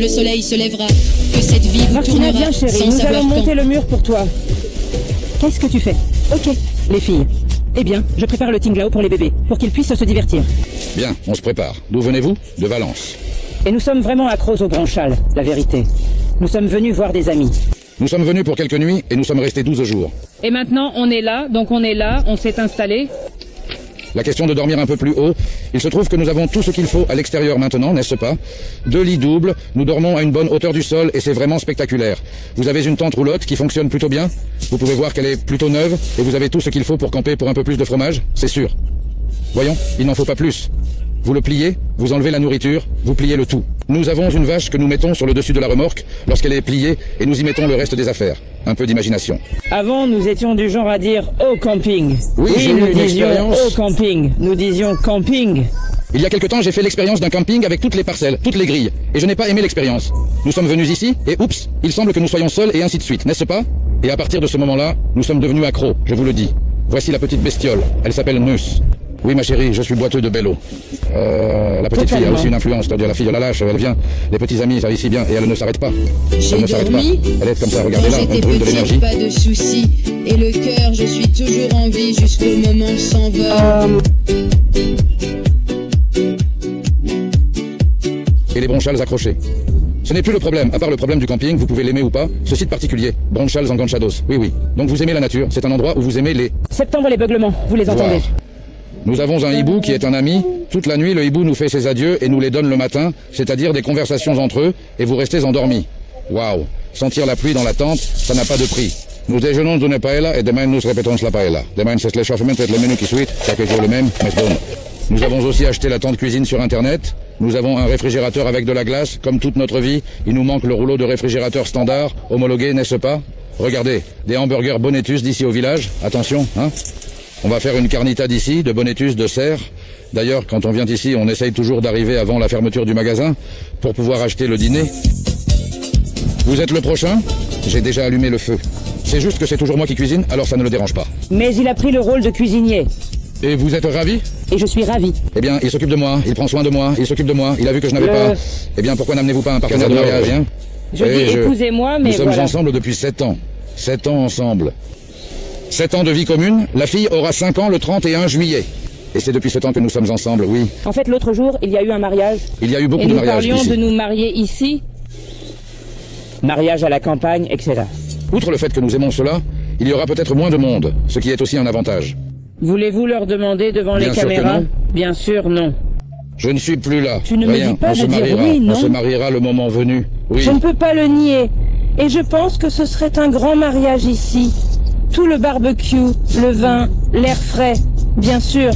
le soleil se lèvera, que cette vie vous Martina, tournera viens chérie, sans nous savoir allons quand. monter le mur pour toi. Qu'est-ce que tu fais? Ok, les filles. Eh bien, je prépare le tinglao pour les bébés, pour qu'ils puissent se divertir. Bien, on se prépare. D'où venez-vous? De Valence. Et nous sommes vraiment accros au branchal, la vérité. Nous sommes venus voir des amis. Nous sommes venus pour quelques nuits et nous sommes restés 12 jours. Et maintenant, on est là, donc on est là, on s'est installé. La question de dormir un peu plus haut, il se trouve que nous avons tout ce qu'il faut à l'extérieur maintenant, n'est-ce pas? 2 lits doubles, nous dormons à une bonne hauteur du sol et c'est vraiment spectaculaire. Vous avez une tente roulotte qui fonctionne plutôt bien. Vous pouvez voir qu'elle est plutôt neuve et vous avez tout ce qu'il faut pour camper pour un peu plus de fromage, c'est sûr. Voyons, il n'en faut pas plus. Vous le pliez, vous enlevez la nourriture, vous pliez le tout. Nous avons une vache que nous mettons sur le dessus de la remorque lorsqu'elle est pliée et nous y mettons le reste des affaires. Un peu d'imagination. Avant, nous étions du genre à dire « au camping ». Oui, j'ai eu nous une disions expérience. « au camping ». Nous disions « camping ». Il y a quelque temps, j'ai fait l'expérience d'un camping avec toutes les parcelles, toutes les grilles. Et je n'ai pas aimé l'expérience. Nous sommes venus ici, et oups, il semble que nous soyons seuls et ainsi de suite, n'est-ce pas? Et à partir de ce moment-là, nous sommes devenus accros, je vous le dis. Voici la petite bestiole. Elle s'appelle Neus. Oui, ma chérie, je suis boiteux de bello. La petite fille a aussi une influence, c'est-à-dire la fille la lâche, elle vient, les petits amis, ça ici bien, et elle ne s'arrête pas. J'ai Elle ne s'arrête pas. dormi. Elle est comme ça, Quand regardez là, j'étais elle brûle de l'énergie. petite, pas de soucis. Et le cœur, je suis toujours en vie jusqu'au moment sans vol. Et les bronchals accrochés. Ce n'est plus le problème, à part le problème du camping, vous pouvez l'aimer ou pas, ce site particulier, Bronchals Enganchados, oui oui. Donc vous aimez la nature, c'est un endroit où vous aimez les... Septembre, les beuglements, vous les entendez? voir. Nous avons un hibou qui est un ami, toute la nuit le hibou nous fait ses adieux et nous les donne le matin, c'est-à-dire des conversations entre eux, et vous restez endormis. Waouh, sentir la pluie dans la tente, ça n'a pas de prix. Nous déjeunons d'une paella et demain nous répétons la paella. Demain c'est l'échauffement et le menu qui suit, chaque jour le même, mais bon. Nous avons aussi acheté la tente cuisine sur internet. Nous avons un réfrigérateur avec de la glace. Comme toute notre vie, il nous manque le rouleau de réfrigérateur standard, homologué, n'est-ce pas? Regardez, des hamburgers Bonetus d'ici au village. Attention, hein? On va faire une carnita d'ici, de Bonetus, de cerf. D'ailleurs, quand on vient ici, on essaye toujours d'arriver avant la fermeture du magasin pour pouvoir acheter le dîner. Vous êtes le prochain? J'ai déjà allumé le feu. C'est juste que c'est toujours moi qui cuisine, alors ça ne le dérange pas. Mais il a pris le rôle de cuisinier. Et vous êtes ravi? Et je suis ravie. Eh bien, il s'occupe de moi, il prend soin de moi, il s'occupe de moi, il a vu que je n'avais pas... Eh bien, pourquoi n'amenez-vous pas un partenaire de mariage, hein? Je dis épousez-moi, mais Nous sommes voilà. ensemble depuis 7 ans. 7 ans ensemble. 7 ans de vie commune, la fille aura 5 ans le 31 juillet. Et c'est depuis ce temps que nous sommes ensemble, oui. En fait, l'autre jour, il y a eu un mariage. Il y a eu beaucoup Et de nous mariages parlions ici. de nous marier ici. Mariage à la campagne, etc. Outre le fait que nous aimons cela, il y aura peut-être moins de monde, ce qui est aussi un avantage. Voulez-vous leur demander devant Bien les sûr que caméras? non. Bien sûr, non. Je ne suis plus là. Tu ne me Rien, dis pas on de se dire mariera. oui, non? On se mariera le moment venu. Oui. Je ne peux pas le nier. Et je pense que ce serait un grand mariage ici. Tout le barbecue, le vin, l'air frais, bien sûr.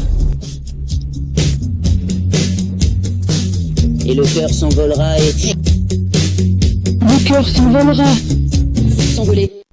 Et le cœur s'envolera et... Le cœur s'envolera. S'envoler.